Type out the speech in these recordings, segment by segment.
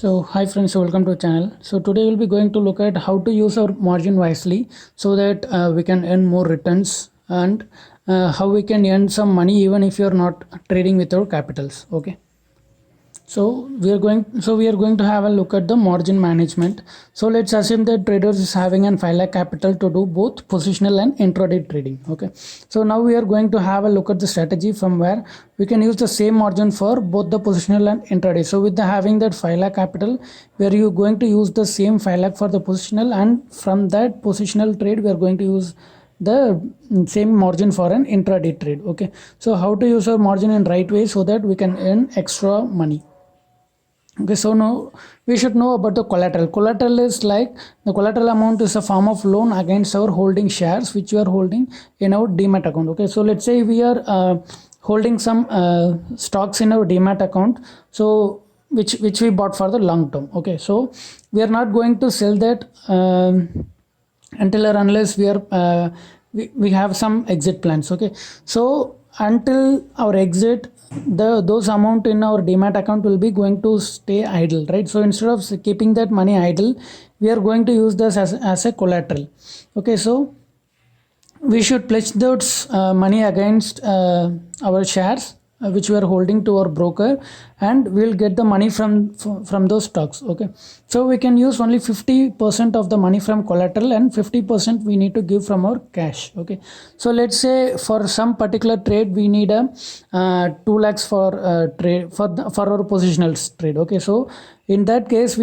So hi friends, welcome to the channel. So today we'll be going to look at how to use our margin wisely so that we can earn more returns and how we can earn some money even if you're not trading with our capitals. Okay. So we are going to have a look at the margin management. So let's assume that traders is having an 5 lakh capital to do both positional and intraday trading. Okay. So now we are going to have a look at the strategy from where we can use the same margin for both the positional and intraday. So with the having that 5 lakh capital, where you going to use the same 5 lakh for the positional, and from that positional trade we are going to use the same margin for an intraday trade. Okay. So how to use our margin in right way so that we can earn extra money. Okay, so now we should know about the collateral. Collateral is like the collateral amount is a form of loan against our holding shares which you are holding in our demat account. Okay, so let's say we are holding some stocks in our demat account, so which we bought for the long term. Okay, so we are not going to sell that until or unless we have some exit plans. Okay, so until our exit, those amount in our demat account will be going to stay idle, right? So instead of keeping that money idle, we are going to use this as a collateral. Okay, so we should pledge those money against our shares which we are holding to our broker, and we'll get the money from those stocks. Okay, so we can use only 50% of the money from collateral and 50% we need to give from our cash. Okay, so let's say for some particular trade we need a 2 lakhs for trade for our positional trade. Okay, so in that case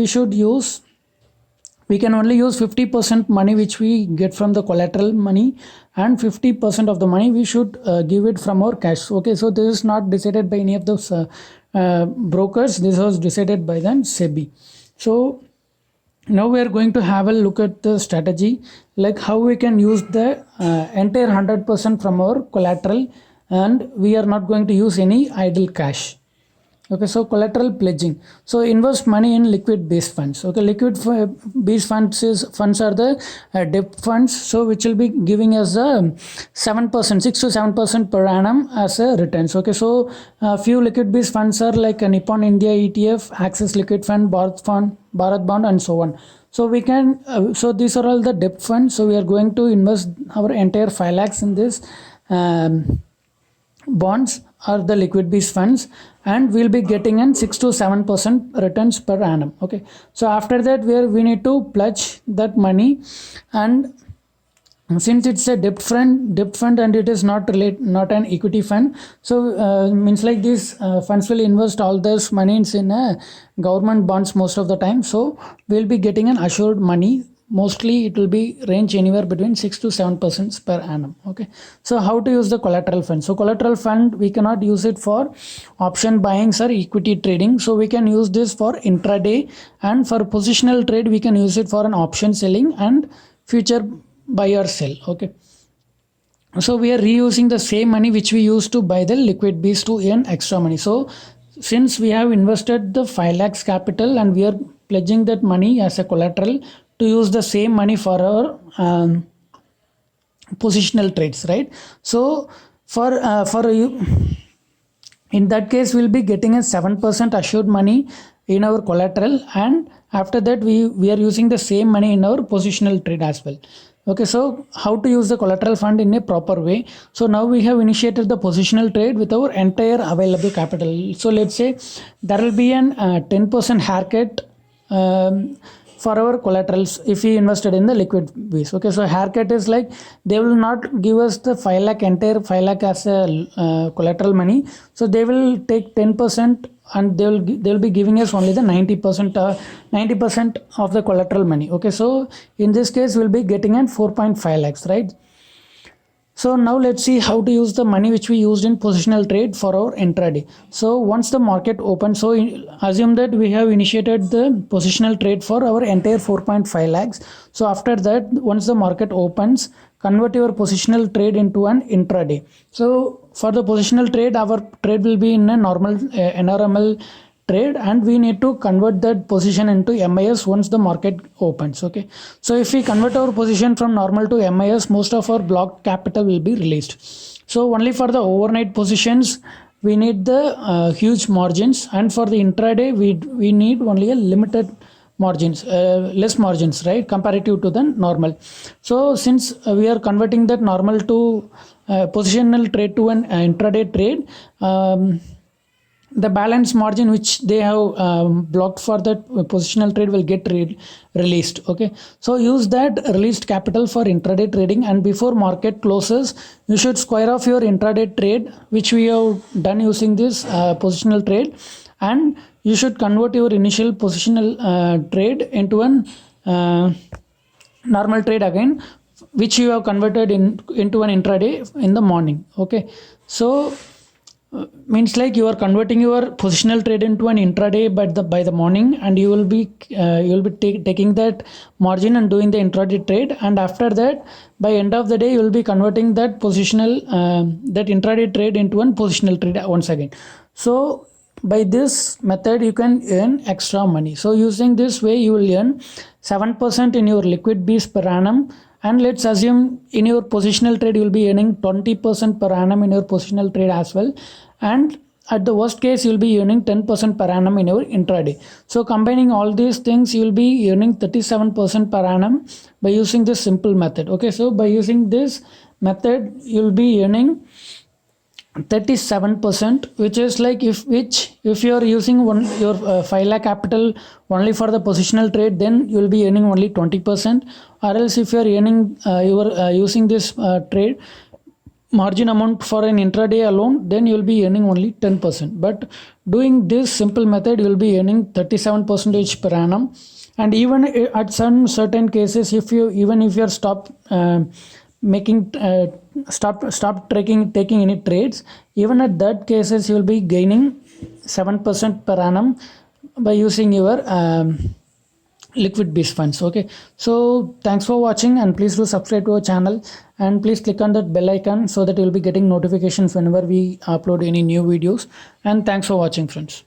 we can only use 50% money which we get from the collateral money, and 50% of the money we should give it from our cash. Okay, so this is not decided by any of those brokers. This was decided by the SEBI. So now we are going to have a look at the strategy, like how we can use the entire 100% from our collateral, and we are not going to use any idle cash. Okay, so collateral pledging. So invest money in liquid based funds. Okay, based funds are the debt funds, so which will be giving us a 7%, 6 to 7% per annum as a returns. Okay, so a few liquid based funds are like a Nippon India ETF, Axis Liquid Fund, Bharat Bond, and so on. So we can so these are all the debt funds. So we are going to invest our entire 5 lakhs in this bonds or the liquid based funds, and we'll be getting an 6 to 7% returns per annum. Okay, so after that we need to pledge that money, and since it's a debt fund and it is not an equity fund, so means like these funds will invest all this money in government bonds most of the time. So we'll be getting an assured money. Mostly it will be range anywhere between 6 to 7% per annum. Okay, so how to use the collateral fund? So collateral fund, we cannot use it for option buyings or equity trading, so we can use this for intraday, and for positional trade we can use it for an option selling and future buy or sell. Okay, so we are reusing the same money which we used to buy the liquid base to earn extra money. So since we have invested the 5 lakhs capital and we are pledging that money as a collateral to use the same money for our positional trades, right? So for you, in that case we'll be getting a 7% assured money in our collateral, and after that we are using the same money in our positional trade as well. Okay, so how to use the collateral fund in a proper way? So now we have initiated the positional trade with our entire available capital. So let's say there will be an 10% haircut for our collaterals if we invested in the liquid base. Okay, so haircut is like they will not give us the 5 lakh entire 5 lakh as a collateral money, so they will take 10% and they'll be giving us only the 90% of the collateral money. Okay, so in this case we'll be getting an 4.5 lakhs, right? So now let's see how to use the money which we used in positional trade for our intraday. So once the market opens, so assume that we have initiated the positional trade for our entire 4.5 lakhs. So after that, once the market opens, convert your positional trade into an intraday. So for the positional trade, our trade will be in a normal NRML trade, and we need to convert that position into MIS once the market opens. Okay, so if we convert our position from normal to MIS, most of our blocked capital will be released. So only for the overnight positions we need the huge margins, and for the intraday we need only a limited margins, less margins, right, comparative to the normal. So since we are converting that normal to positional trade to an intraday trade, the balance margin which they have blocked for that positional trade will get released. Okay, so use that released capital for intraday trading, and before market closes you should square off your intraday trade which we have done using this positional trade, and you should convert your initial positional trade into an normal trade again, which you have converted into an intraday in the morning. Okay, so means like you are converting your positional trade into an intraday by the morning, and you will be taking that margin and doing the intraday trade, and after that by end of the day you will be converting that positional that intraday trade into one positional trade once again. So by this method you can earn extra money. So using this way you will earn 7% in your liquid bees per annum, and let's assume in your positional trade you will be earning 20% per annum in your positional trade as well, and at the worst case you will be earning 10% per annum in your intraday. So combining all these things you will be earning 37% per annum by using this simple method. Okay, so by using this method you will be earning 37%, which is like if you are using your 5 lakh capital only for the positional trade, then you will be earning only 20%, or else if you are earning you are using this trade margin amount for an intraday alone, then you will be earning only 10%. But doing this simple method you will be earning 37% per annum. And even at some certain cases, if you are stop taking any trades, even at that cases you will be gaining 7% per annum by using your liquid bees funds. Okay, so thanks for watching, and please do subscribe to our channel, and please click on that bell icon so that you will be getting notifications whenever we upload any new videos. And thanks for watching, friends.